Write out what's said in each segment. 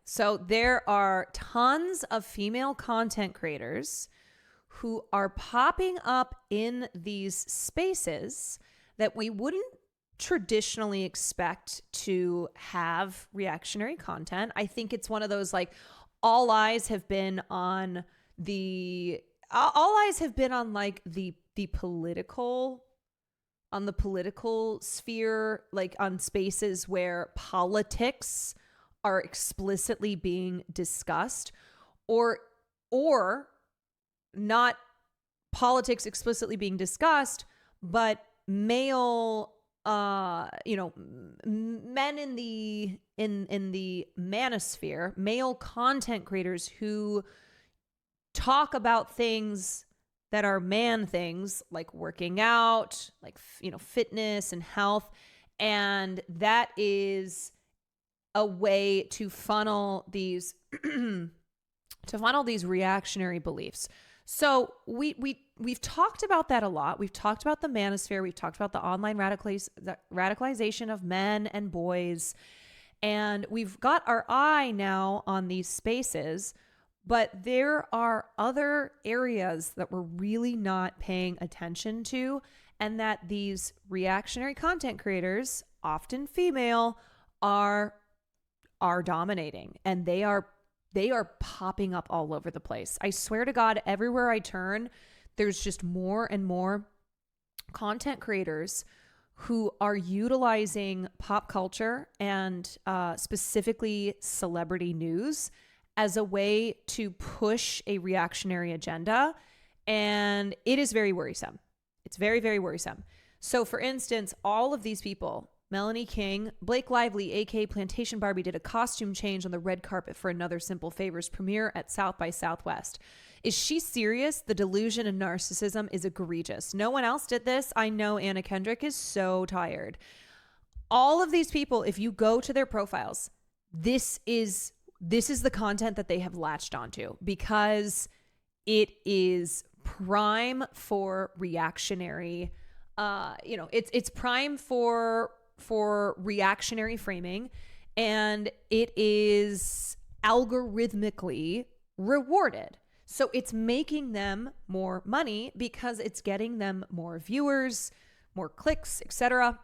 So there are tons of female content creators who are popping up in these spaces that we wouldn't traditionally expect to have reactionary content. I think it's one of those, like, all eyes have been on the political, on the political sphere, like on spaces where politics are explicitly being discussed, or not politics explicitly being discussed, but male men in the manosphere, male content creators who talk about things that are man things, like working out, like, fitness and health. And that is a way to funnel these reactionary beliefs. So we've talked about that a lot. We've talked about the manosphere. We've talked about the online radicalization of men and boys. And we've got our eye now on these spaces, but there are other areas that we're really not paying attention to, and that these reactionary content creators, often female, are dominating, and they are popping up all over the place. I swear to God, everywhere I turn, there's just more and more content creators who are utilizing pop culture and specifically celebrity news as a way to push a reactionary agenda. And it is very worrisome. It's very, very worrisome. So for instance, all of these people, Melanie King, Blake Lively, aka Plantation Barbie, did a costume change on the red carpet for Another Simple Favors premiere at South by Southwest. Is she serious? The delusion and narcissism is egregious. No one else did this. I know Anna Kendrick is so tired. All of these people, if you go to their profiles, this is the content that they have latched onto, because it is prime for reactionary, it's prime for reactionary framing, and it is algorithmically rewarded. So it's making them more money because it's getting them more viewers, more clicks, etc.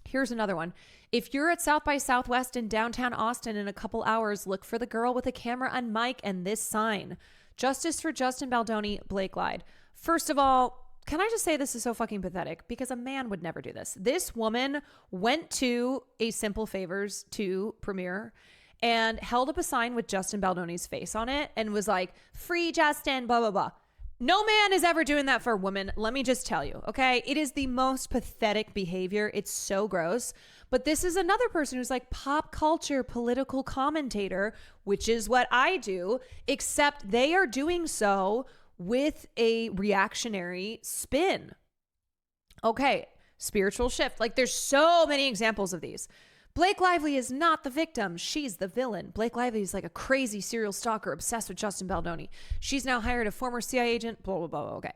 Here's another one. If you're at South by Southwest in downtown Austin in a couple hours, look for the girl with a camera and mic and this sign: Justice for Justin Baldoni, Blake lied. First of all, can I just say this is so fucking pathetic, because a man would never do this. This woman went to a Simple Favors 2 premiere and held up a sign with Justin Baldoni's face on it and was like, "Free Justin, blah, blah, blah." No man is ever doing that for a woman. Let me just tell you, okay? It is the most pathetic behavior. It's so gross. But this is another person who's like pop culture political commentator, which is what I do, except they are doing so with a reactionary spin. Okay, spiritual shift. Like, there's so many examples of these. Blake Lively is not the victim. She's the villain. Blake Lively is like a crazy serial stalker obsessed with Justin Baldoni. She's now hired a former CIA agent, blah, blah, blah. Okay.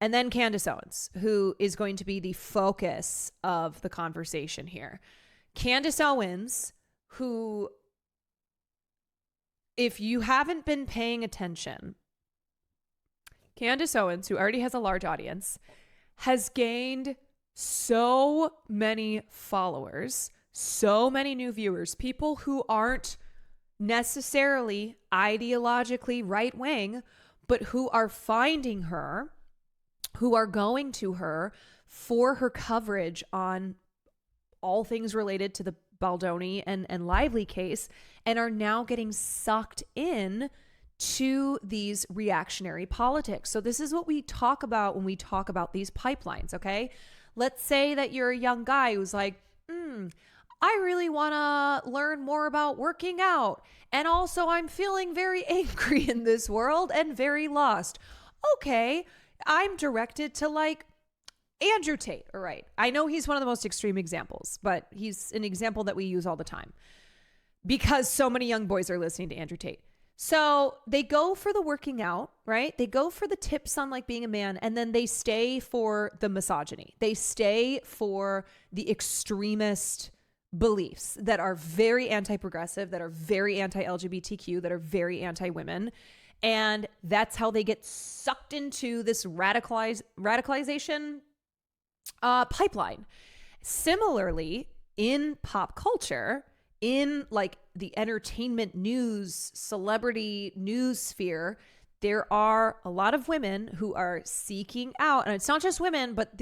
And then Candace Owens, who is going to be the focus of the conversation here. Candace Owens, who, if you haven't been paying attention, Candace Owens, who already has a large audience, has gained so many followers, so many new viewers, people who aren't necessarily ideologically right-wing, but who are finding her, who are going to her for her coverage on all things related to the Baldoni and Lively case, and are now getting sucked in to these reactionary politics. So this is what we talk about when we talk about these pipelines, okay? Let's say that you're a young guy who's like, I really want to learn more about working out. And also I'm feeling very angry in this world and very lost. Okay, I'm directed to like Andrew Tate. All right. I know he's one of the most extreme examples, but he's an example that we use all the time because so many young boys are listening to Andrew Tate. So they go for the working out, right? They go for the tips on like being a man, and then they stay for the misogyny. They stay for the extremist beliefs that are very anti-progressive, that are very anti-LGBTQ, that are very anti-women. And that's how they get sucked into this radicalization pipeline. Similarly, in pop culture, in like the entertainment news, celebrity news sphere, there are a lot of women who are seeking out, and it's not just women, but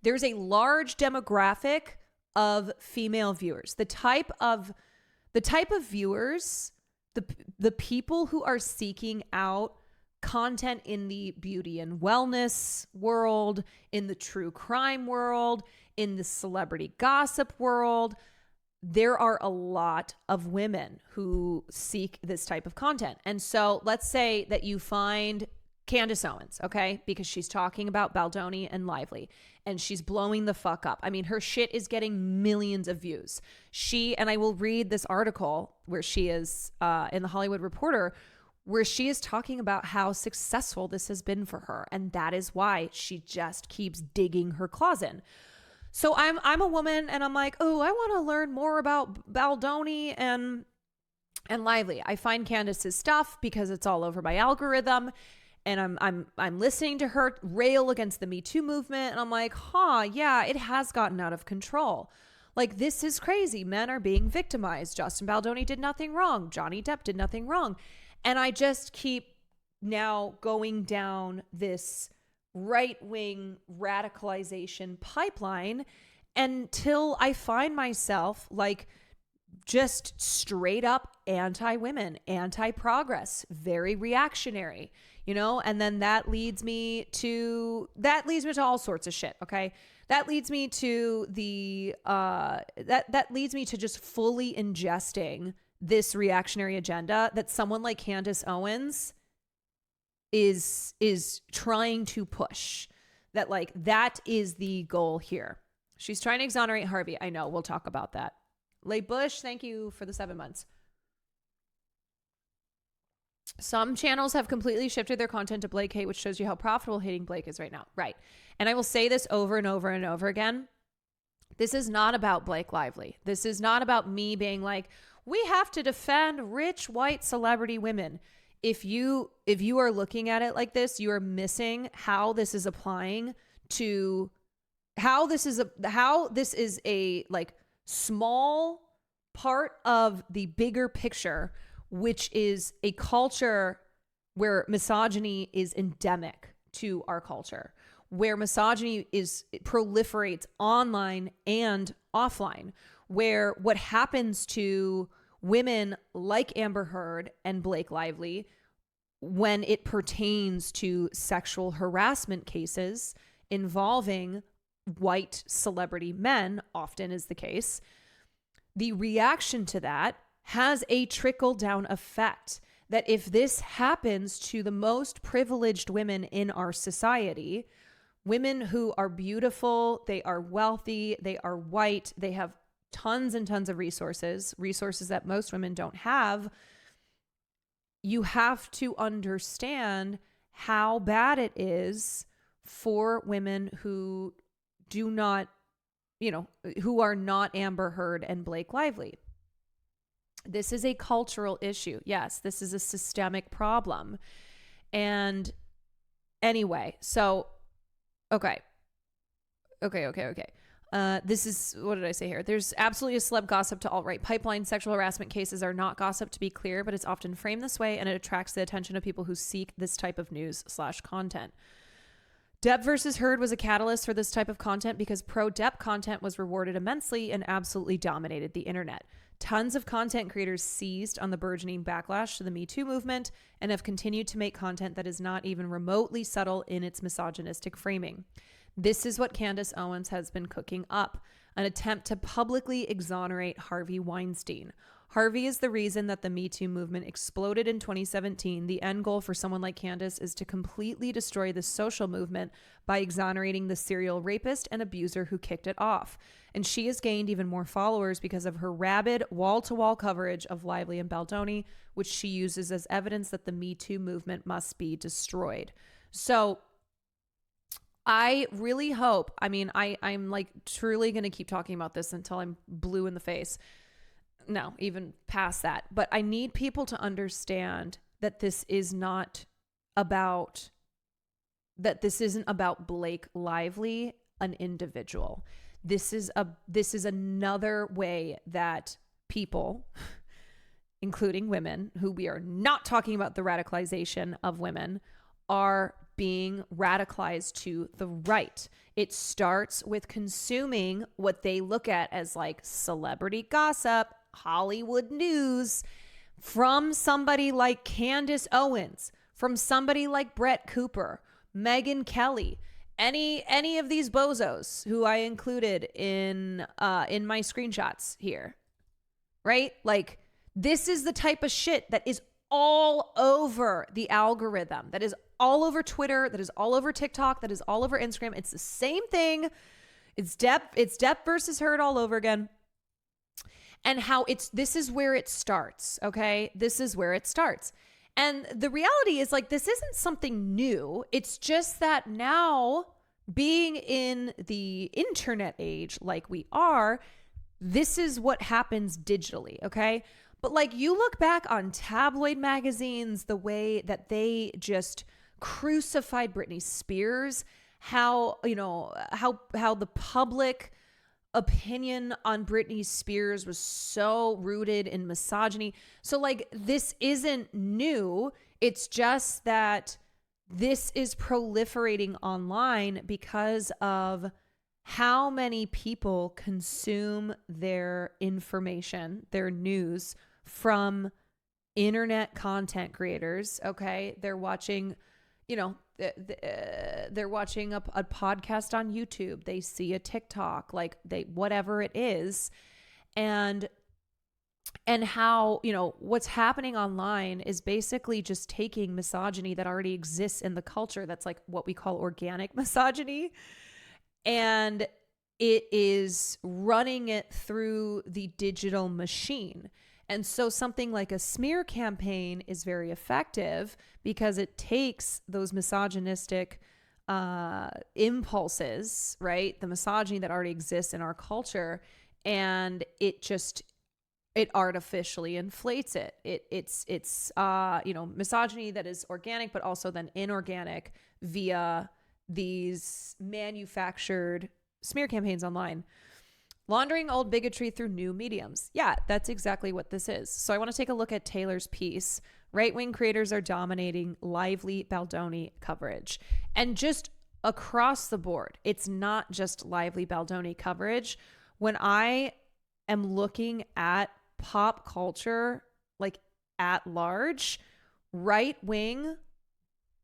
there's a large demographic of female viewers. The type of viewers, the people who are seeking out content in the beauty and wellness world, in the true crime world, in the celebrity gossip world, there are a lot of women who seek this type of content. And so let's say that you find Candace Owens, okay? Because she's talking about Baldoni and Lively, and she's blowing the fuck up. I mean, her shit is getting millions of views. And I will read this article where she is in the Hollywood Reporter, where she is talking about how successful this has been for her. And that is why she just keeps digging her claws in. So I'm a woman, and I'm like, oh, I want to learn more about Baldoni and Lively. I find Candace's stuff because it's all over my algorithm, and I'm listening to her rail against the Me Too movement, and I'm like, yeah, it has gotten out of control. Like, this is crazy. Men are being victimized. Justin Baldoni did nothing wrong. Johnny Depp did nothing wrong. And I just keep now going down this right-wing radicalization pipeline until I find myself like just straight up anti-women, anti-progress, very reactionary, and then that leads me to all sorts of shit. Okay. That leads me to that leads me to just fully ingesting this reactionary agenda that someone like Candace Owens is trying to push. That is the goal here. She's trying to exonerate Harvey. I know, we'll talk about that. Leigh Bush, thank you for the 7 months. Some channels have completely shifted their content to Blake hate, which shows you how profitable hating Blake is right now. Right. And I will say this over and over and over again. This is not about Blake Lively. This is not about me being like, we have to defend rich white celebrity women. If you are looking at it like this, you are missing how this is applying to how this is a like small part of the bigger picture, which is a culture where misogyny is endemic to our culture, where misogyny proliferates online and offline, where what happens to women like Amber Heard and Blake Lively when it pertains to sexual harassment cases involving white celebrity men, often is the case, the reaction to that has a trickle-down effect. That if this happens to the most privileged women in our society, women who are beautiful, they are wealthy, they are white, they have tons and tons of resources that most women don't have, you have to understand how bad it is for women who do not, who are not Amber Heard and Blake Lively. This is a cultural issue. Yes, this is a systemic problem. And anyway, so, okay. This is, what did I say here? There's absolutely a celeb gossip to alt-right pipeline. Sexual harassment cases are not gossip, to be clear, but it's often framed this way, and it attracts the attention of people who seek this type of news/content. Depp versus Heard was a catalyst for this type of content because pro-Depp content was rewarded immensely and absolutely dominated the internet. Tons of content creators seized on the burgeoning backlash to the Me Too movement and have continued to make content that is not even remotely subtle in its misogynistic framing. This is what Candace Owens has been cooking up, an attempt to publicly exonerate Harvey Weinstein. Harvey is the reason that the Me Too movement exploded in 2017. The end goal for someone like Candace is to completely destroy the social movement by exonerating the serial rapist and abuser who kicked it off. And she has gained even more followers because of her rabid wall-to-wall coverage of Lively and Baldoni, which she uses as evidence that the Me Too movement must be destroyed. So I really hope, I mean, I'm like truly going to keep talking about this until I'm blue in the face. No, even past that. But I need people to understand that this isn't about Blake Lively, an individual. This is another way that people, including women, who we are not talking about the radicalization of women, are being radicalized to the right. It starts with consuming what they look at as like celebrity gossip, Hollywood news, from somebody like Candace Owens, from somebody like Brett Cooper, Megyn Kelly, any of these bozos who I included in my screenshots here, right? Like, this is the type of shit that is all over the algorithm, that is all over Twitter, that is all over TikTok, that is all over Instagram. It's the same thing. It's Depp versus Heard all over again. And how this is where it starts, okay? This is where it starts. And the reality is, like, this isn't something new. It's just that now, being in the internet age like we are, this is what happens digitally, okay? But like, you look back on tabloid magazines, the way that they just crucified Britney Spears, how the public opinion on Britney Spears was so rooted in misogyny. So like, this isn't new. It's just that this is proliferating online because of how many people consume their information, their news, from internet content creators. Okay. They're watching, they're watching a podcast on YouTube. They see a TikTok, like whatever it is. And how, what's happening online is basically just taking misogyny that already exists in the culture. That's like what we call organic misogyny. And it is running it through the digital machine. And so something like a smear campaign is very effective because it takes those misogynistic impulses, right? The misogyny that already exists in our culture, and it artificially inflates it. It's misogyny that is organic, but also then inorganic via these manufactured smear campaigns online. Laundering old bigotry through new mediums. Yeah, that's exactly what this is. So I want to take a look at Taylor's piece. Right-wing creators are dominating lively Baldoni coverage. And just across the board, it's not just lively Baldoni coverage. When I am looking at pop culture, like at large, right-wing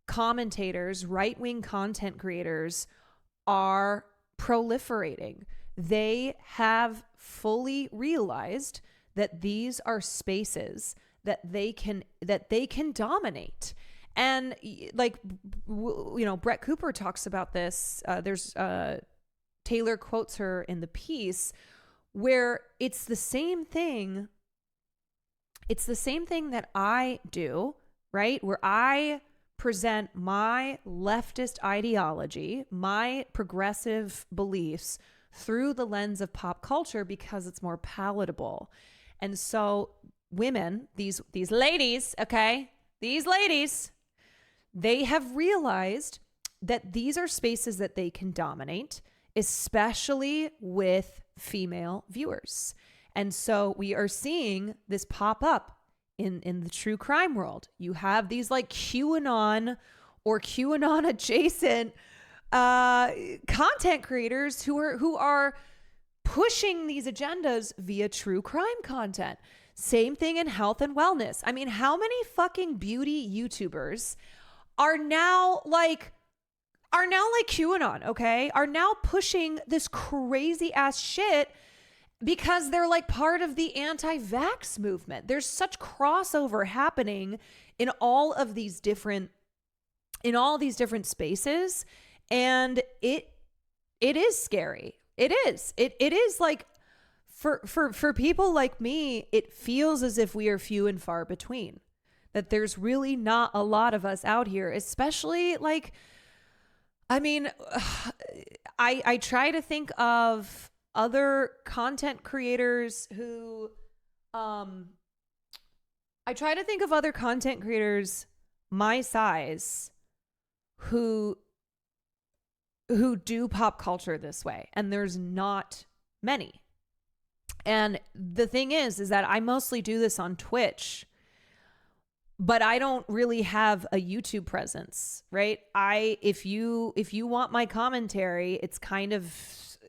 commentators, right-wing content creators are proliferating. They have fully realized that these are spaces that they can dominate. And like, Brett Cooper talks about this. Taylor quotes her in the piece where it's the same thing. It's the same thing that I do, right? Where I present my leftist ideology, my progressive beliefs through the lens of pop culture because it's more palatable. And so women, these ladies, okay, these ladies, they have realized that these are spaces that they can dominate, especially with female viewers. And so we are seeing this pop up in the true crime world. You have these like QAnon or QAnon adjacent content creators who are pushing these agendas via true crime content. Same thing in health and wellness. I mean, how many fucking beauty YouTubers are now like QAnon, okay? Are now pushing this crazy ass shit because they're like part of the anti-vax movement. There's such crossover happening in all these different spaces. And it is scary. It is. It is like for people like me, it feels as if we are few and far between. That there's really not a lot of us out here, especially like I mean, I try to think of other content creators who, I try to think of other content creators my size who do pop culture this way, and there's not many. And the thing is that I mostly do this on Twitch, but I don't really have a YouTube presence, right? If you want my commentary, it's kind of,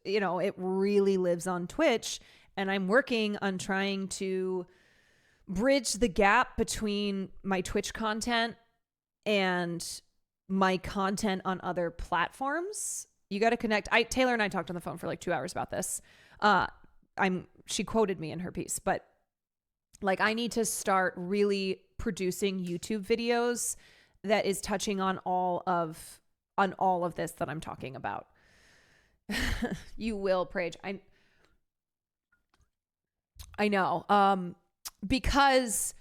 it really lives on Twitch, and I'm working on trying to bridge the gap between my Twitch content and my content on other platforms. You got to connect. Taylor and I talked on the phone for like 2 hours about this. She quoted me in her piece, but like I need to start really producing YouTube videos that is touching on all of this that I'm talking about. You will, Prage. I know. Because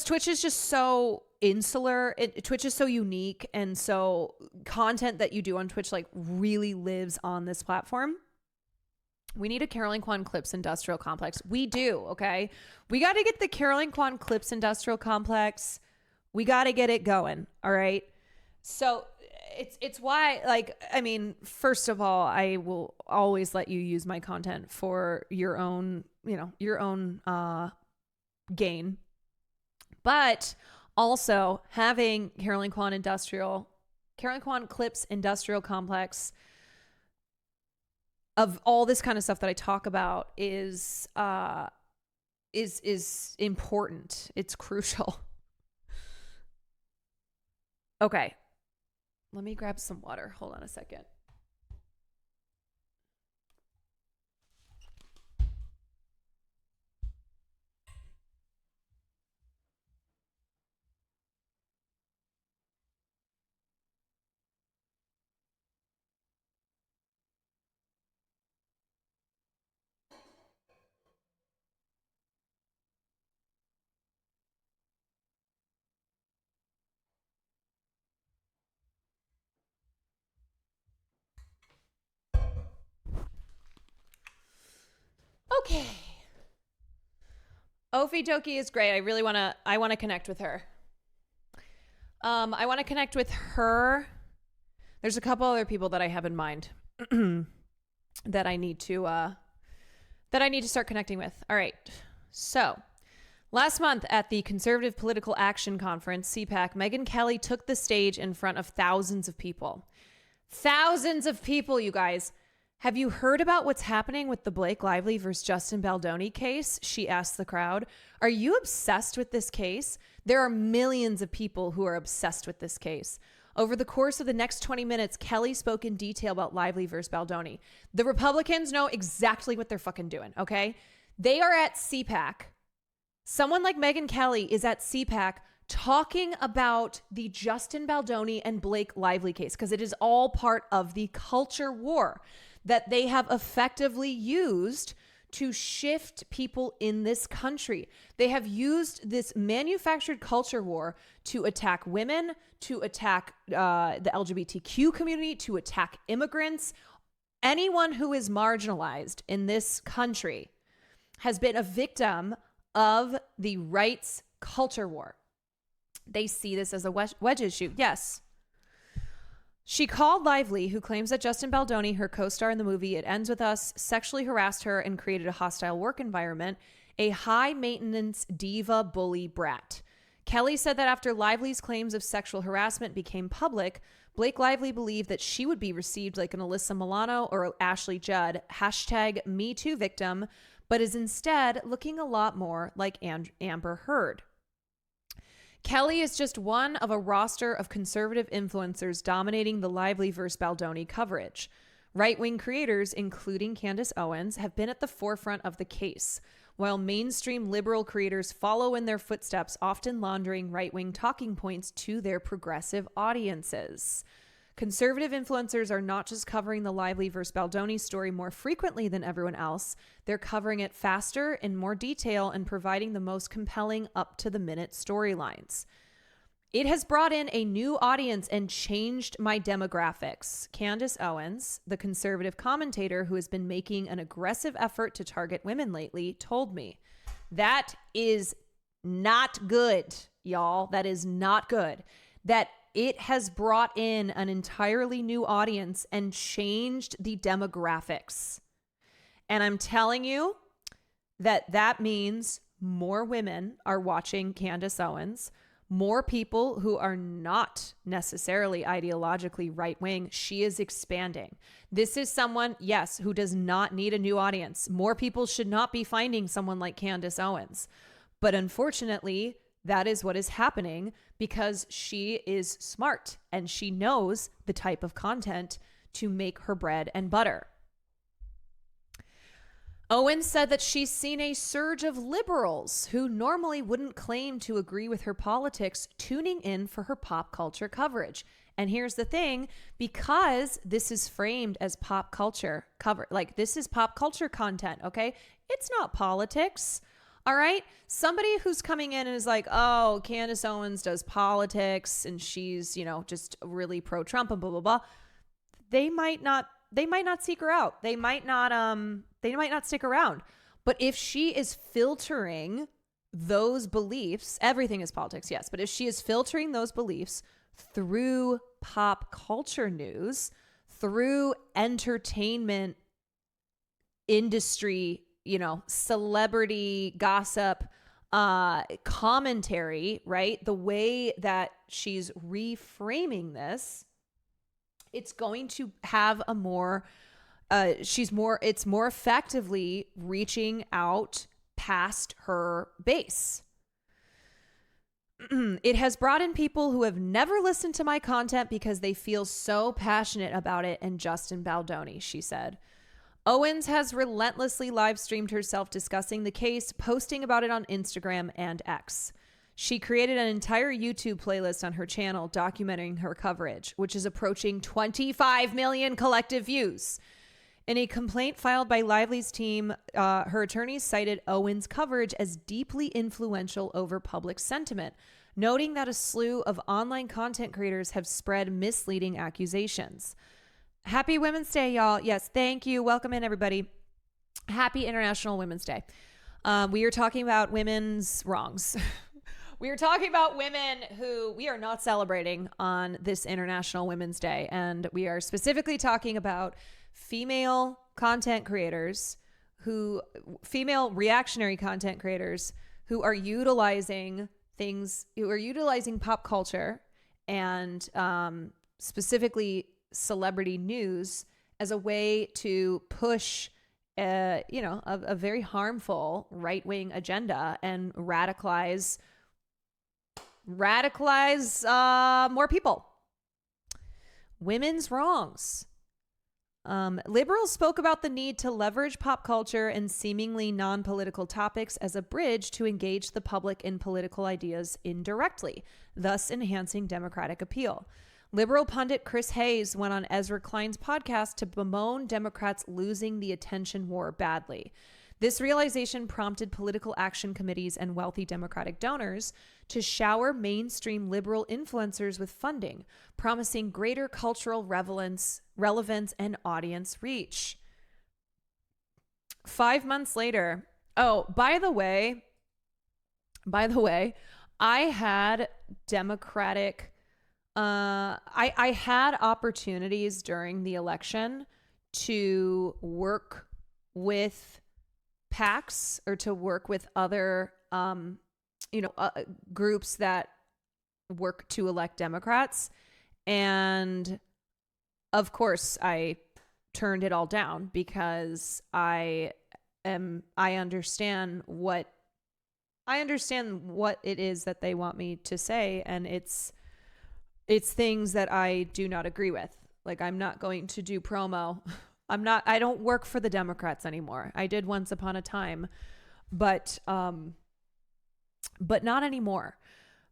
Twitch is just so insular. Twitch is so unique, and so content that you do on Twitch like really lives on this platform. We need a Caroline Kwan Clips Industrial Complex. We do, okay? We got to get the Caroline Kwan Clips Industrial Complex. We got to get it going, all right? So it's why, like, I mean, first of all, I will always let you use my content for your own, gain. But also having Caroline Kwan Clips Industrial Complex of all this kind of stuff that I talk about is important. It's crucial. Okay. Let me grab some water. Hold on a second. Okay. Ofi Doki is great. I want to connect with her. I want to connect with her. There's a couple other people that I have in mind that I need to start connecting with. All right. So, last month at the Conservative Political Action Conference, CPAC, Megyn Kelly took the stage in front of thousands of people. Thousands of people, you guys. Have you heard about what's happening with the Blake Lively versus Justin Baldoni case? She asked the crowd. Are you obsessed with this case? There are millions of people who are obsessed with this case. Over the course of the next 20 minutes, Kelly spoke in detail about Lively versus Baldoni. The Republicans know exactly what they're fucking doing, okay? They are at CPAC. Someone like Megyn Kelly is at CPAC talking about the Justin Baldoni and Blake Lively case because it is all part of the culture war that they have effectively used to shift people in this country. They have used this manufactured culture war to attack women, to attack the LGBTQ community, to attack immigrants. Anyone who is marginalized in this country has been a victim of the rights culture war. They see this as a wedge issue. Yes. She called Lively, who claims that Justin Baldoni, her co-star in the movie It Ends With Us, sexually harassed her and created a hostile work environment, a high-maintenance diva bully brat. Kelly said that after Lively's claims of sexual harassment became public, Blake Lively believed that she would be received like an Alyssa Milano or Ashley Judd, #MeToo victim, but is instead looking a lot more like Amber Heard. Kelly is just one of a roster of conservative influencers dominating the Lively versus Baldoni coverage. Right-wing creators, including Candace Owens, have been at the forefront of the case, while mainstream liberal creators follow in their footsteps, often laundering right-wing talking points to their progressive audiences. Conservative influencers are not just covering the Lively versus Baldoni story more frequently than everyone else, they're covering it faster, in more detail, and providing the most compelling up-to-the-minute storylines. It has brought in a new audience and changed my demographics. Candace Owens, the conservative commentator who has been making an aggressive effort to target women lately, told me. That is not good, y'all. That is not good. That it has brought in an entirely new audience and changed the demographics. And I'm telling you that means more women are watching Candace Owens, more people who are not necessarily ideologically right-wing. She is expanding. This is someone, yes, who does not need a new audience. More people should not be finding someone like Candace Owens. But unfortunately, that is what is happening because she is smart and she knows the type of content to make her bread and butter. Owens said that she's seen a surge of liberals who normally wouldn't claim to agree with her politics tuning in for her pop culture coverage. And here's the thing, because this is framed as pop culture cover, like this is pop culture content, okay? It's not politics, all right? Somebody who's coming in and is like, oh, Candace Owens does politics and she's, just really pro-Trump and blah, blah, blah. They might not seek her out. They might not stick around. But if she is filtering those beliefs, everything is politics, yes. But if she is filtering those beliefs through pop culture news, through entertainment industry, celebrity gossip, commentary, right? The way that she's reframing this, it's going to have a more, it's more effectively reaching out past her base. It has brought in people who have never listened to my content because they feel so passionate about it, and Justin Baldoni, she said. Owens has relentlessly live streamed herself discussing the case, posting about it on Instagram and X. She created an entire YouTube playlist on her channel documenting her coverage, which is approaching 25 million collective views. In a complaint filed by Lively's team, her attorneys cited Owens' coverage as deeply influential over public sentiment, noting that a slew of online content creators have spread misleading accusations. Happy Women's Day, y'all. Yes, thank you. Welcome in, everybody. Happy International Women's Day. We are talking about women's wrongs. We are talking about women who we are not celebrating on this International Women's Day. And we are specifically talking about female content creators female reactionary content creators who are utilizing pop culture and specifically celebrity news as a way to push a very harmful right-wing agenda and radicalize more people. Women's wrongs. Liberals spoke about the need to leverage pop culture and seemingly non-political topics as a bridge to engage the public in political ideas indirectly, thus enhancing Democratic appeal. Liberal pundit Chris Hayes went on Ezra Klein's podcast to bemoan Democrats losing the attention war badly. This realization prompted political action committees and wealthy Democratic donors to shower mainstream liberal influencers with funding, promising greater cultural relevance and audience reach. 5 months later, by the way, I had Democratic, I had opportunities during the election to work with PACs or to work with other, groups that work to elect Democrats. And of course, I turned it all down because I understand what it is that they want me to say. And it's things that I do not agree with. Like, I'm not going to do promo. I don't work for the Democrats anymore. I did once upon a time, but not anymore.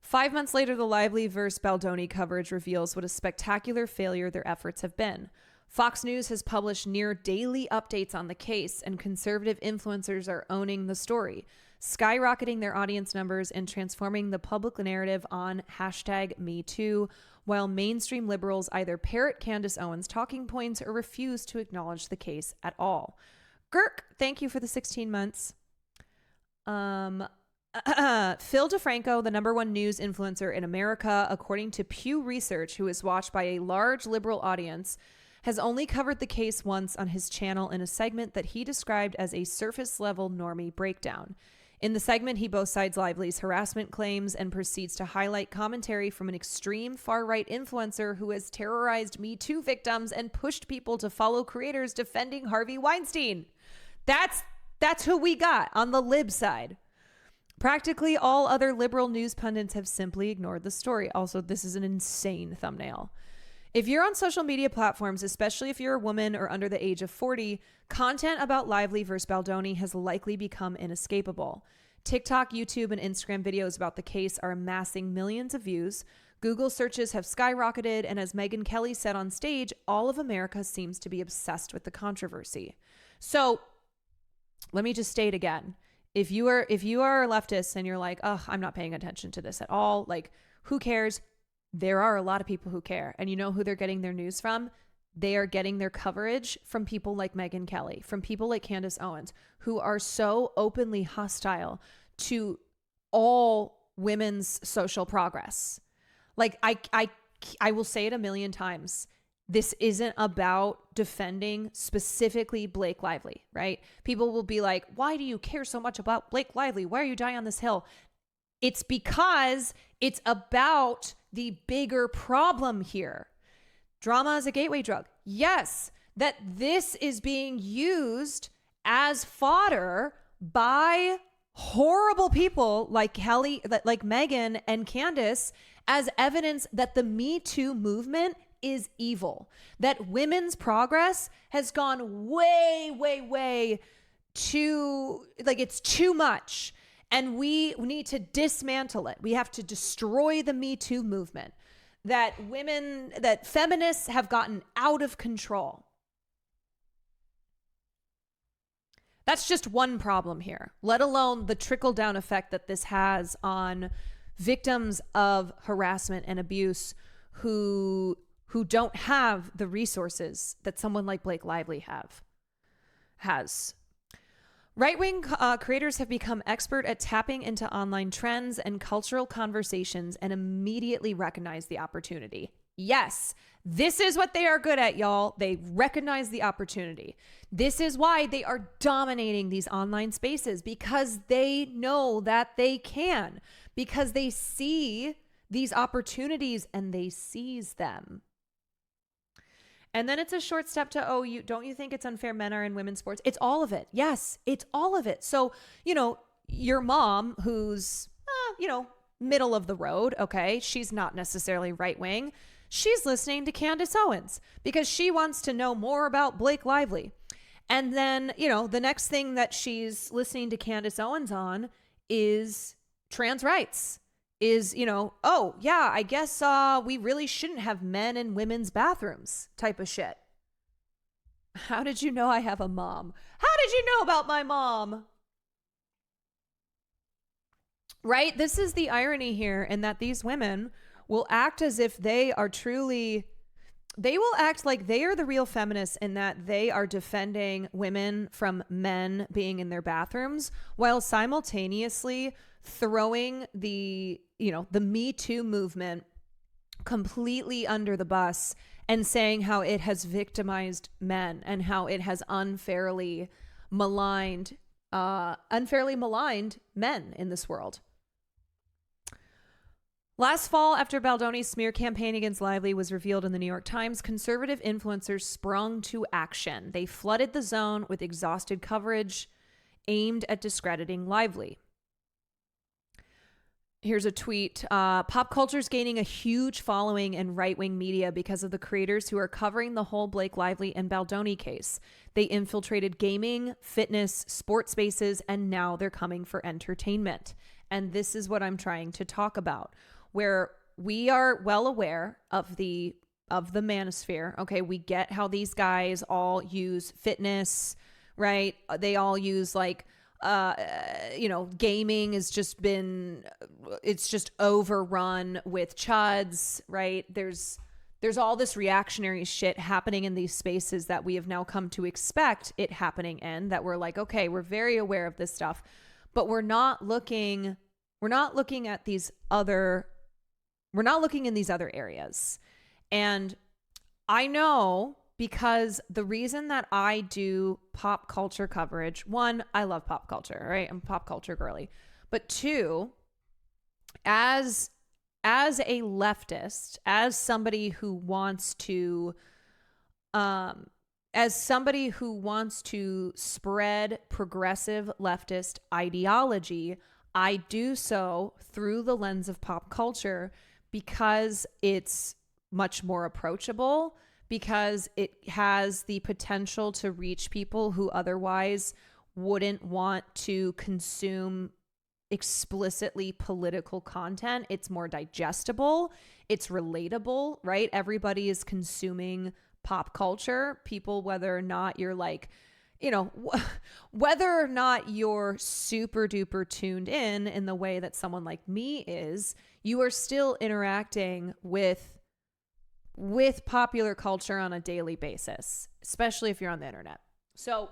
5 months later, the Lively versus Baldoni coverage reveals what a spectacular failure their efforts have been. Fox News has published near daily updates on the case, and conservative influencers are owning the story. skyrocketing their audience numbers and transforming the public narrative on #MeToo, while mainstream liberals either parrot Candace Owens' talking points or refuse to acknowledge the case at all. Girk, thank you for the 16 months. Phil DeFranco, the #1 news influencer in America, according to Pew Research, who is watched by a large liberal audience, has only covered the case once on his channel in a segment that he described as a surface-level normie breakdown. In the segment, he both sides Lively's harassment claims and proceeds to highlight commentary from an extreme far-right influencer who has terrorized Me Too victims and pushed people to follow creators defending Harvey Weinstein. That's who we got on the lib side. Practically all other liberal news pundits have simply ignored the story. Also, this is an insane thumbnail. If you're on social media platforms, especially if you're a woman or under the age of 40, content about Lively versus Baldoni has likely become inescapable. TikTok, YouTube, and Instagram videos about the case are amassing millions of views. Google searches have skyrocketed, and as Megyn Kelly said on stage, all of America seems to be obsessed with the controversy. So let me just state again. If you are a leftist and you're like, oh, I'm not paying attention to this at all, like, who cares? There are a lot of people who care. And you know who they're getting their news from? They are getting their coverage from people like Megyn Kelly, from people like Candace Owens, who are so openly hostile to all women's social progress. Like, I will say it a million times. This isn't about defending specifically Blake Lively, right? People will be like, why do you care so much about Blake Lively? Why are you dying on this hill? It's because it's about the bigger problem here. Drama is a gateway drug. Yes, that this is being used as fodder by horrible people like Kelly, like Megyn and Candace, as evidence that the Me Too movement is evil. That women's progress has gone way, way, way too, like, it's too much. And we need to dismantle it. We have to destroy the Me Too movement. That feminists have gotten out of control. That's just one problem here, let alone the trickle-down effect that this has on victims of harassment and abuse who don't have the resources that someone like Blake Lively has. Right-wing creators have become expert at tapping into online trends and cultural conversations and immediately recognize the opportunity. Yes, this is what they are good at, y'all. They recognize the opportunity. This is why they are dominating these online spaces, because they know that they can, because they see these opportunities and they seize them. And then it's a short step to, don't you think it's unfair men are in women's sports? It's all of it. Yes, it's all of it. So, your mom who's, middle of the road, okay, she's not necessarily right wing. She's listening to Candace Owens because she wants to know more about Blake Lively. And then, the next thing that she's listening to Candace Owens on is trans rights. Is, I guess we really shouldn't have men in women's bathrooms type of shit. How did you know I have a mom? How did you know about my mom? Right? This is the irony here, in that these women will act as if they will act like they are the real feminists, in that they are defending women from men being in their bathrooms, while simultaneously throwing the Me Too movement completely under the bus and saying how it has victimized men and how it has unfairly maligned men in this world. Last fall, after Baldoni's smear campaign against Lively was revealed in the New York Times, conservative influencers sprung to action. They flooded the zone with exhausted coverage aimed at discrediting Lively. Here's a tweet. Pop culture's gaining a huge following in right-wing media because of the creators who are covering the whole Blake Lively and Baldoni case. They infiltrated gaming, fitness, sports spaces, and now they're coming for entertainment. And this is what I'm trying to talk about, where we are well aware of the manosphere. Okay, we get how these guys all use fitness, right? They all use gaming has just been, it's just overrun with chuds, right? There's all this reactionary shit happening in these spaces that we have now come to expect it happening in, that we're like, okay, we're very aware of this stuff, but we're not looking in these other areas. And I know, because the reason that I do pop culture coverage, one, I love pop culture, right? I'm a pop culture girly. But two, as a leftist, as somebody who wants to spread progressive leftist ideology, I do so through the lens of pop culture, because it's much more approachable, because it has the potential to reach people who otherwise wouldn't want to consume explicitly political content. It's more digestible. It's relatable, right? Everybody is consuming pop culture. People, whether or not you're like, whether or not you're super duper tuned in the way that someone like me is, you are still interacting with popular culture on a daily basis, especially if you're on the internet. So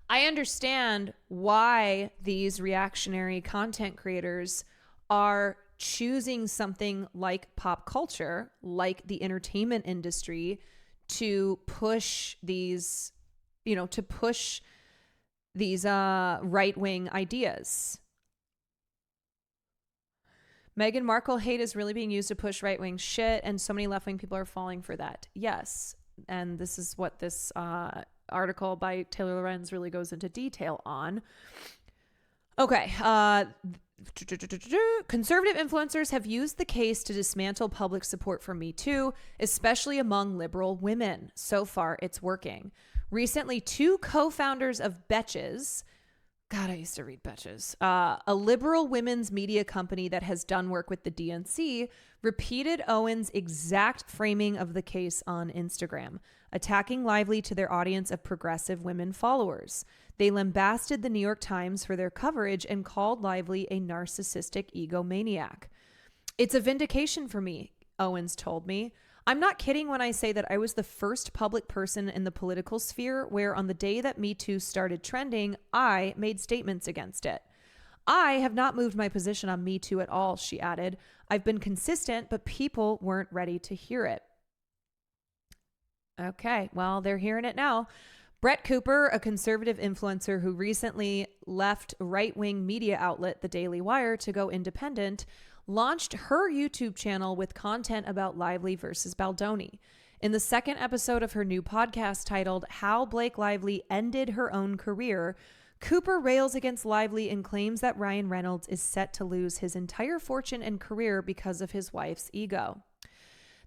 I understand why these reactionary content creators are choosing something like pop culture, like the entertainment industry, to push these, right-wing ideas. Meghan Markle hate is really being used to push right-wing shit, and so many left-wing people are falling for that. Yes. And this is what this article by Taylor Lorenz really goes into detail on. Okay. Conservative influencers have used the case to dismantle public support for Me Too, especially among liberal women. So far, it's working. Recently, two co-founders of Betches, God, I used to read Betches, a liberal women's media company that has done work with the DNC, repeated Owens' exact framing of the case on Instagram, attacking Lively to their audience of progressive women followers. They lambasted the New York Times for their coverage and called Lively a narcissistic egomaniac. It's a vindication for me, Owens told me. I'm not kidding when I say that I was the first public person in the political sphere where on the day that Me Too started trending, I made statements against it. I have not moved my position on Me Too at all, she added. I've been consistent, but people weren't ready to hear it. Okay, well, they're hearing it now. Brett Cooper, a conservative influencer who recently left right-wing media outlet The Daily Wire to go independent, launched her YouTube channel with content about Lively versus Baldoni. In the second episode of her new podcast titled How Blake Lively Ended Her Own Career, Cooper rails against Lively and claims that Ryan Reynolds is set to lose his entire fortune and career because of his wife's ego.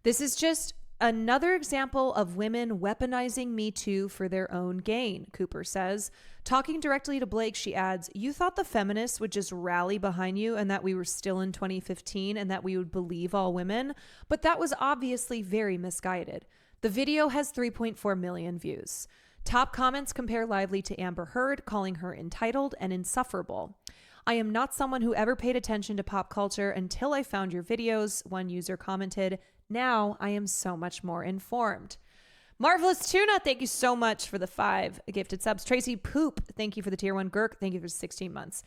This is just another example of women weaponizing Me Too for their own gain, Cooper says. Talking directly to Blake, she adds, "You thought the feminists would just rally behind you and that we were still in 2015 and that we would believe all women, but that was obviously very misguided." The video has 3.4 million views. Top comments compare Lively to Amber Heard, calling her entitled and insufferable. "I am not someone who ever paid attention to pop culture until I found your videos," one user commented. "Now I am so much more informed." Marvelous Tuna, thank you so much for the 5 gifted subs. Tracy Poop, thank you for the tier 1. Girk, thank you for 16 months.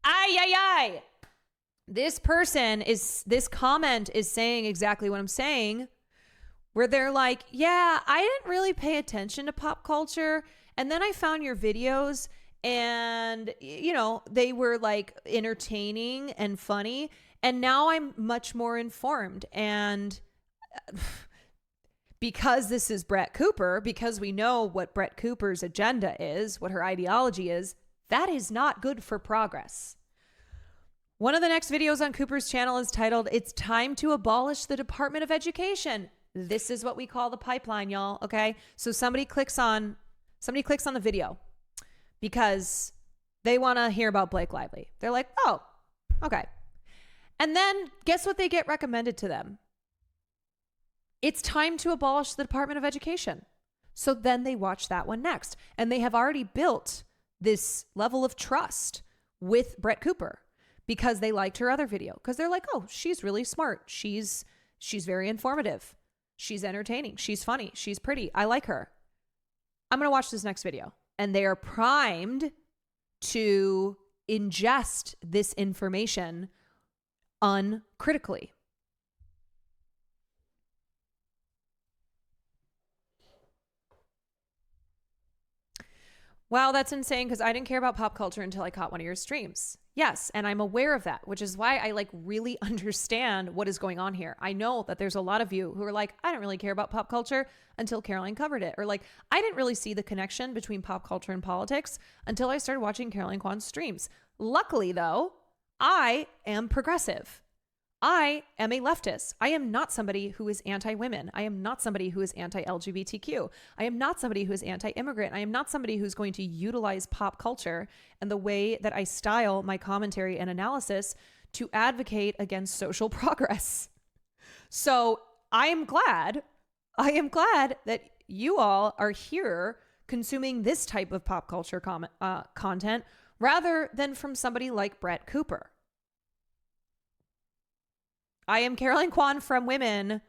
Ay. This comment is saying exactly what I'm saying, where they're like, yeah, I didn't really pay attention to pop culture. And then I found your videos and, they were like entertaining and funny. And now I'm much more informed. And because this is Brett Cooper, because we know what Brett Cooper's agenda is, what her ideology is, that is not good for progress. One of the next videos on Cooper's channel is titled, "It's Time to Abolish the Department of Education." This is what we call the pipeline, y'all. Okay. So somebody clicks on the video because they want to hear about Blake Lively. They're like, oh, okay. And then guess what they get recommended to them? It's time to abolish the Department of Education. So then they watch that one next. And they have already built this level of trust with Brett Cooper because they liked her other video. Because they're like, oh, she's really smart. She's very informative. She's entertaining. She's funny. She's pretty. I like her. I'm going to watch this next video. And they are primed to ingest this information uncritically. Wow, that's insane because I didn't care about pop culture until I caught one of your streams. Yes, and I'm aware of that, which is why I like really understand what is going on here. I know that there's a lot of you who are like, I don't really care about pop culture until Caroline covered it. Or like, I didn't really see the connection between pop culture and politics until I started watching Caroline Kwan's streams. Luckily, though, I am progressive. I am a leftist. I am not somebody who is anti-women. I am not somebody who is anti-LGBTQ. I am not somebody who is anti-immigrant. I am not somebody who's going to utilize pop culture and the way that I style my commentary and analysis to advocate against social progress. So I am glad that you all are here consuming this type of pop culture content rather than from somebody like Brett Cooper. I am Caroline Kwan from Women,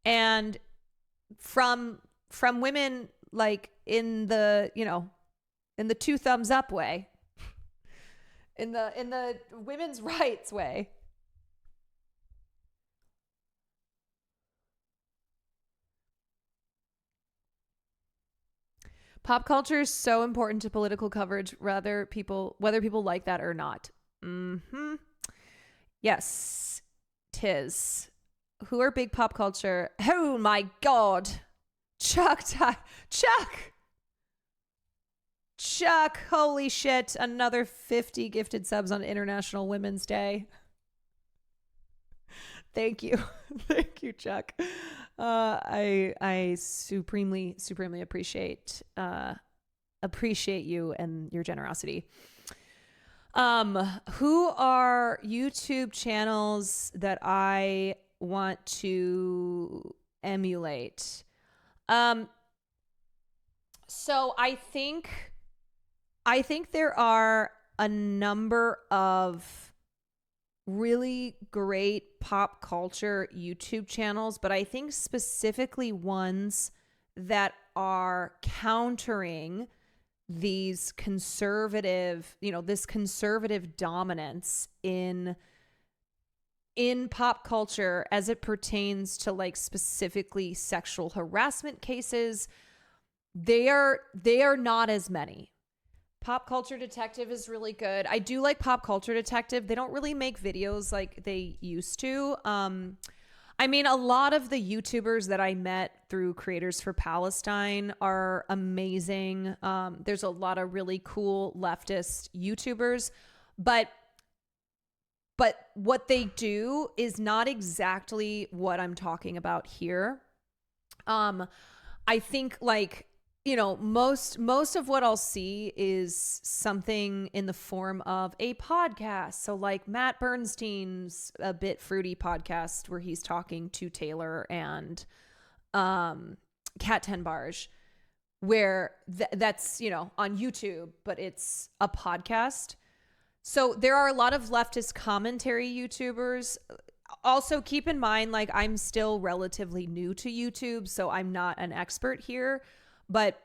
and from women like in the, you know, in the 2 thumbs up way, in the women's rights way. Pop culture is so important to political coverage, whether people like that or not. Yes. Tis. Who are big pop culture? Oh my God. Chuck, holy shit. Another 50 gifted subs on International Women's Day. Thank you. Thank you, Chuck. I supremely appreciate you and your generosity. Who are YouTube channels that I want to emulate? So I think there are a number of really great pop culture YouTube channels, but I think specifically ones that are countering these conservative, this conservative dominance in pop culture as it pertains to like specifically sexual harassment cases. They are not as many. Pop Culture Detective is really good. I do like Pop Culture Detective. They don't really make videos like they used to. I mean, a lot of the YouTubers that I met through Creators for Palestine are amazing. There's a lot of really cool leftist YouTubers, but what they do is not exactly what I'm talking about here. I think like, most of what I'll see is something in the form of a podcast. So like Matt Bernstein's A Bit Fruity podcast where he's talking to Taylor and Kat Tenbarge, where that's, on YouTube, but it's a podcast. So there are a lot of leftist commentary YouTubers. Also keep in mind, like I'm still relatively new to YouTube, so I'm not an expert here. But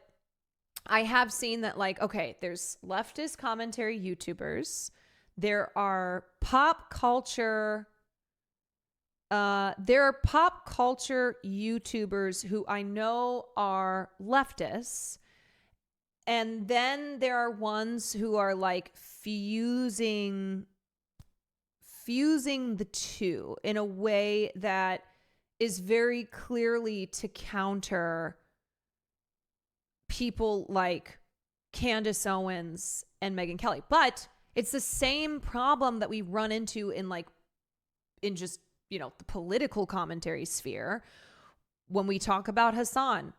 I have seen that like, okay, there's leftist commentary YouTubers. There are pop culture YouTubers who I know are leftists. And then there are ones who are like fusing the two in a way that is very clearly to counter people like Candace Owens and Megyn Kelly. But it's the same problem that we run into in just, the political commentary sphere. When we talk about Hassan,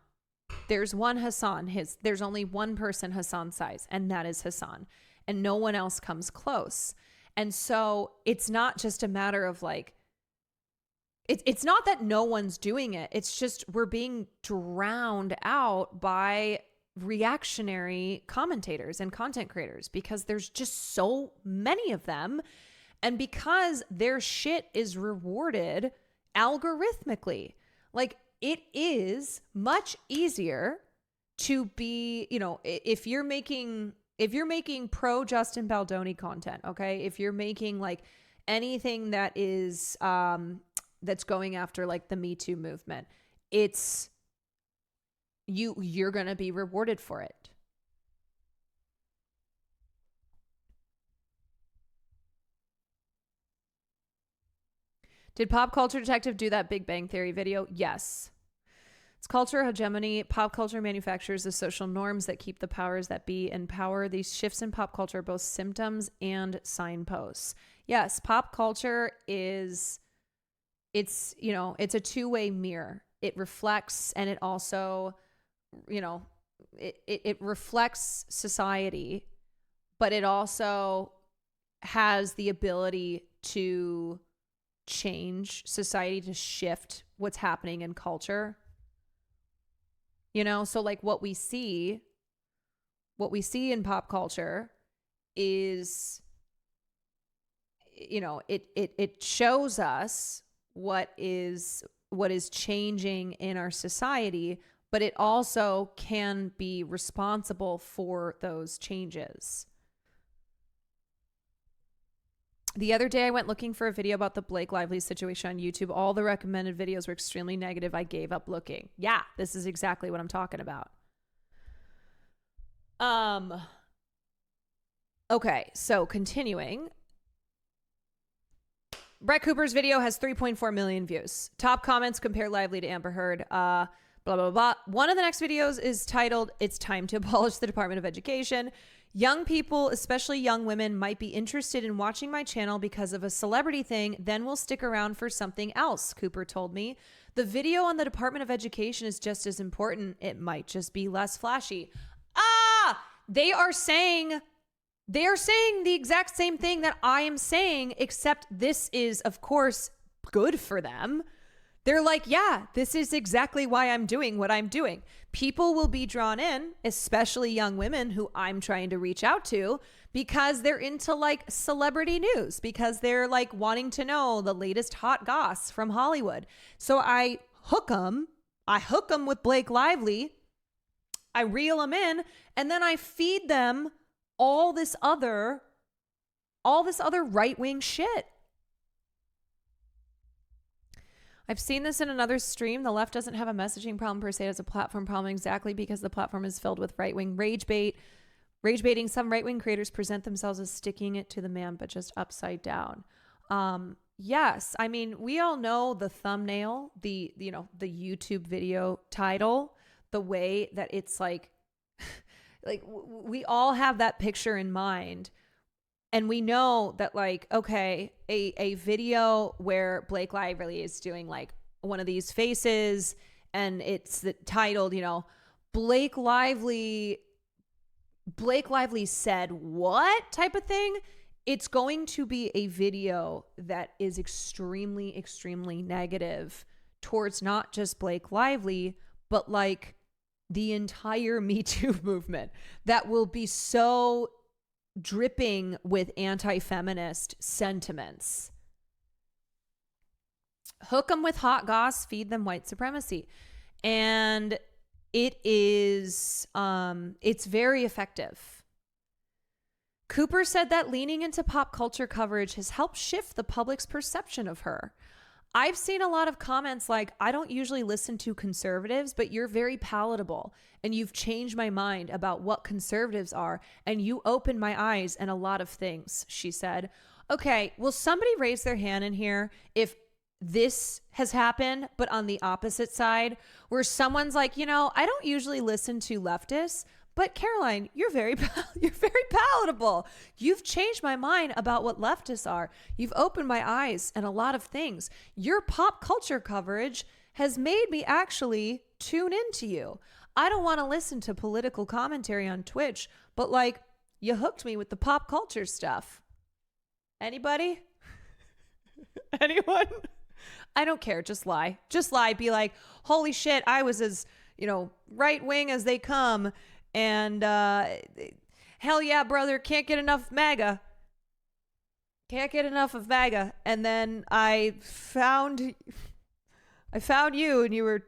there's one Hassan, there's only one person Hassan size, and that is Hassan, and no one else comes close. And so it's not just a matter of like, it's not that no one's doing it. It's just we're being drowned out by reactionary commentators and content creators because there's just so many of them. And because their shit is rewarded algorithmically. Like, it is much easier to be, you know, if you're making pro Justin Baldoni content, okay? If you're making like anything that is that's going after like the Me Too movement, it's you're going to be rewarded for it. Did Pop Culture Detective do that Big Bang Theory video? Yes. It's culture hegemony. Pop culture manufactures the social norms that keep the powers that be in power. These shifts in pop culture are both symptoms and signposts. Yes, pop culture it's a two-way mirror. It reflects, and it also, it reflects society, but it also has the ability to change society, to shift what's happening in culture. So like what we see in pop culture is, it shows us what is changing in our society, but it also can be responsible for those changes. The other day I went looking for a video about the Blake Lively situation on YouTube. All the recommended videos were extremely negative. I gave up looking. Yeah, this is exactly what I'm talking about. Okay, so continuing. Brett Cooper's video has 3.4 million views. Top comments compare Lively to Amber Heard. Blah, blah, blah. One of the next videos is titled, "It's Time to Abolish the Department of Education. Young people, especially young women, might be interested in watching my channel because of a celebrity thing, then will stick around for something else," Cooper told me. "The video on the Department of Education is just as important. It might just be less flashy." They are saying the exact same thing that I am saying, except this is, of course, good for them. They're like, yeah, this is exactly why I'm doing what I'm doing. People will be drawn in, especially young women who I'm trying to reach out to, because they're into like celebrity news, because they're like wanting to know the latest hot goss from Hollywood. So I hook them with Blake Lively. I reel them in, and then I feed them all this other right-wing shit. I've seen this in another stream. The left doesn't have a messaging problem per se, as a platform problem, exactly because the platform is filled with right-wing rage baiting. Some right-wing creators present themselves as sticking it to the man, but just upside down. Yes, I mean, we all know the thumbnail, the YouTube video title, the way that it's like we all have that picture in mind. And we know that, like, okay, a video where Blake Lively is doing like one of these faces, and it's titled, Blake Lively said what type of thing. It's going to be a video that is extremely, extremely negative towards not just Blake Lively, but like the entire Me Too movement, that will be so dripping with anti-feminist sentiments. Hook them with hot goss, feed them white supremacy. And it is, it's very effective. Cooper said that leaning into pop culture coverage has helped shift the public's perception of her. I've seen a lot of comments like, "I don't usually listen to conservatives, but you're very palatable and you've changed my mind about what conservatives are, and you opened my eyes and a lot of things," she said. Okay, will somebody raise their hand in here if this has happened, but on the opposite side, where someone's like, "I don't usually listen to leftists, but Caroline, you're very palatable. You've changed my mind about what leftists are. You've opened my eyes and a lot of things. Your pop culture coverage has made me actually tune into you. I don't want to listen to political commentary on Twitch, but like, you hooked me with the pop culture stuff." Anybody? Anyone? I don't care. Just lie. Just lie. Be like, "Holy shit, I was as, right wing as they come. And hell yeah, brother, can't get enough MAGA. Can't get enough of MAGA. And then I found you, and you were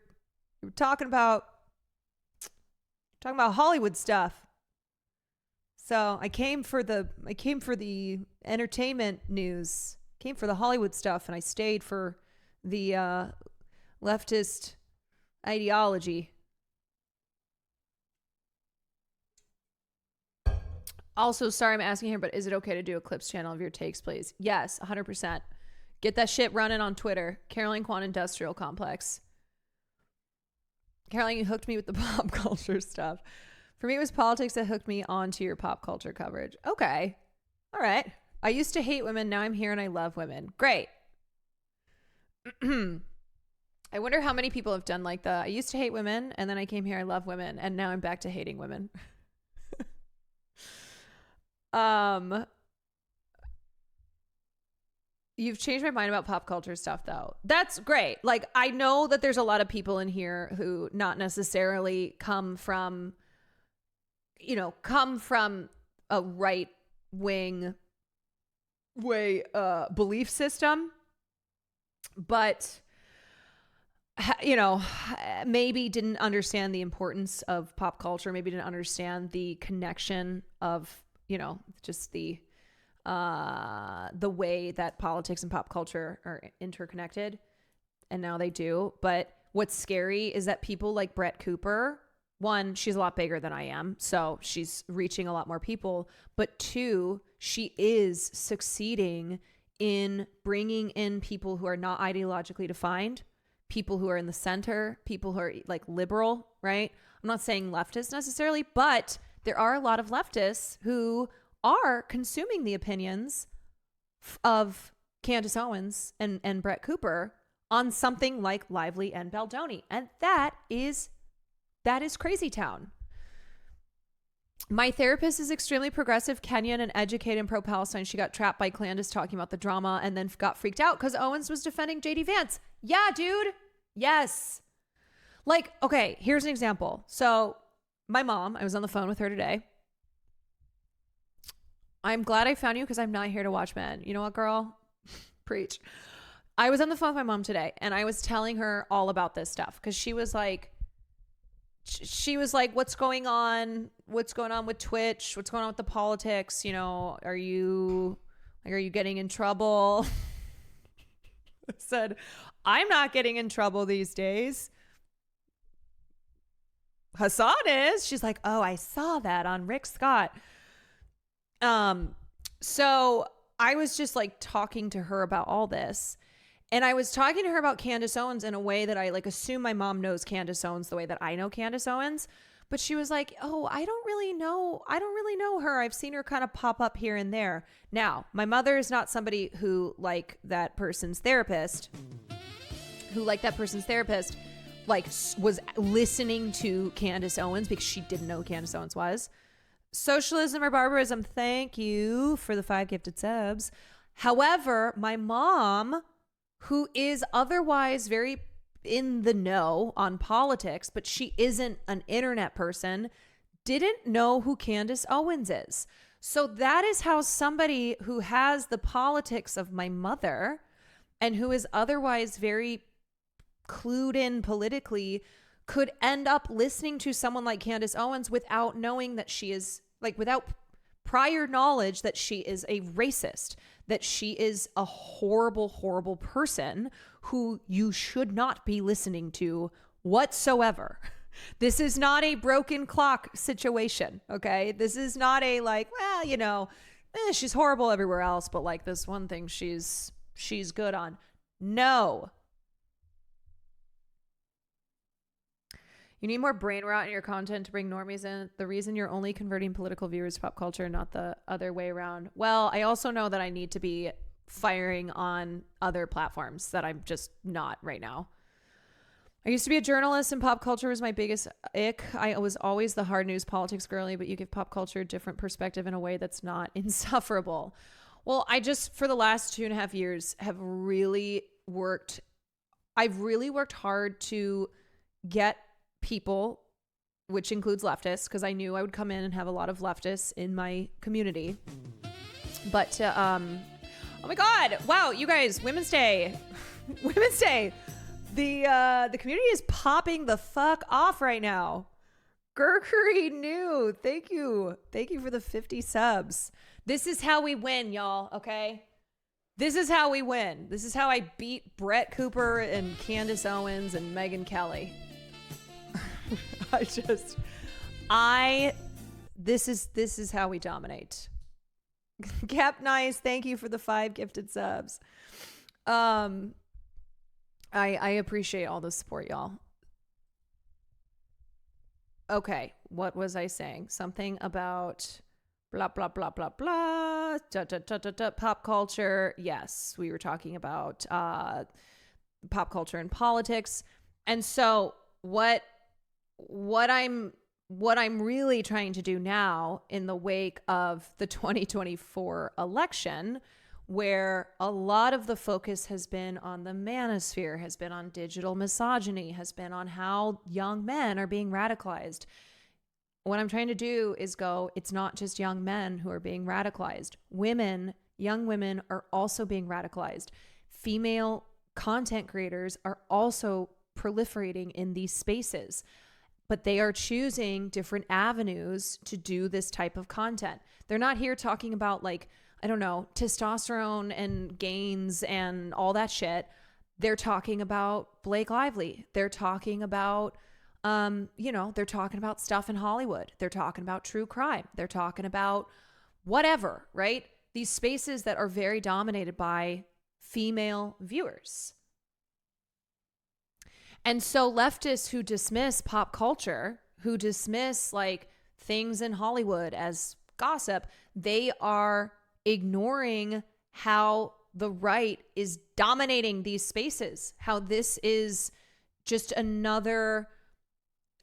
talking about Hollywood stuff. So I came for the entertainment news, came for the Hollywood stuff, and I stayed for the leftist ideology. Also, sorry I'm asking here, but is it okay to do a clips channel of your takes, please? Yes, 100%. Get that shit running on Twitter. Caroline Kwan Industrial Complex. Caroline, you hooked me with the pop culture stuff. For me, it was politics that hooked me onto your pop culture coverage. Okay. All right. I used to hate women. Now I'm here and I love women. Great. I wonder how many people have done like the, I used to hate women and then I came here, I love women, and now I'm back to hating women. You've changed my mind about pop culture stuff though. That's great. Like, I know that there's a lot of people in here who not necessarily come from a right wing way, belief system, but maybe didn't understand the importance of pop culture, maybe didn't understand the connection of, just the way that politics and pop culture are interconnected, and now they do. But what's scary is that people like Brett Cooper, one, she's a lot bigger than I am, so she's reaching a lot more people, but two, she is succeeding in bringing in people who are not ideologically defined, people who are in the center, people who are like liberal, right? I'm not saying leftist necessarily, but there are a lot of leftists who are consuming the opinions of Candace Owens and Brett Cooper on something like Lively and Baldoni. And that is crazy town. My therapist is extremely progressive, Kenyan, and educated and pro-Palestine. She got trapped by Candace talking about the drama and then got freaked out because Owens was defending JD Vance. Yeah, dude. Yes. Like, okay, here's an example. So my mom, I was on the phone with her today. I'm glad I found you because I'm not here to watch men. You know what, girl? Preach. I was on the phone with my mom today and I was telling her all about this stuff because she was like, what's going on? What's going on with Twitch? What's going on with the politics? Are you getting in trouble? I said, I'm not getting in trouble these days. Hassan is. She's like, oh, I saw that on Rick Scott. So I was just like talking to her about all this, and I was talking to her about Candace Owens in a way that I like assume my mom knows Candace Owens the way that I know Candace Owens. But she was like, oh, I don't really know her. I've seen her kind of pop up here and there. Now, my mother is not somebody who like that person's therapist, like was listening to Candace Owens because she didn't know who Candace Owens was. Socialism or barbarism, thank you for the 5 gifted subs. However, my mom, who is otherwise very in the know on politics, but she isn't an internet person, didn't know who Candace Owens is. So that is how somebody who has the politics of my mother and who is otherwise very clued in politically could end up listening to someone like Candace Owens without knowing that she is, like, without prior knowledge that she is a racist, that she is a horrible, horrible person who you should not be listening to whatsoever. This is not a broken clock situation, okay? This is not a like, well, she's horrible everywhere else, but like this one thing she's good on. No. You need more brain rot in your content to bring normies in. The reason you're only converting political viewers to pop culture, not the other way around. Well, I also know that I need to be firing on other platforms that I'm just not right now. I used to be a journalist and pop culture was my biggest ick. I was always the hard news politics girly, but you give pop culture a different perspective in a way that's not insufferable. Well, I just, for the last 2.5 years, I've really worked hard to get people which includes leftists, because I knew I would come in and have a lot of leftists in my community. But oh my God, wow, you guys, Women's Day. Women's Day. The community is popping the fuck off right now. Gurkery new. Thank you. Thank you for the 50 subs. This is how we win, y'all, okay? This is how we win. This is how I beat Brett Cooper and Candace Owens and Megyn Kelly. This is how we dominate. Cap Nice, thank you for the 5 gifted subs. I appreciate all the support, y'all. Okay, what was I saying? Something about blah, blah, blah, blah, blah, pop culture. Yes, we were talking about pop culture and politics. And so what I'm really trying to do now in the wake of the 2024 election, where a lot of the focus has been on the manosphere, has been on digital misogyny, has been on how young men are being radicalized. What I'm trying to do is it's not just young men who are being radicalized. Young women are also being radicalized. Female content creators are also proliferating in these spaces, but they are choosing different avenues to do this type of content. They're not here talking about testosterone and gains and all that shit. They're talking about Blake Lively. They're talking about, they're talking about stuff in Hollywood. They're talking about true crime. They're talking about whatever, right? These spaces that are very dominated by female viewers. And so leftists who dismiss pop culture, who dismiss things in Hollywood as gossip, they are ignoring how the right is dominating these spaces, how this is just another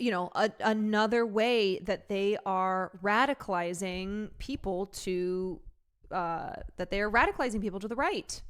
way that they are radicalizing people to the right.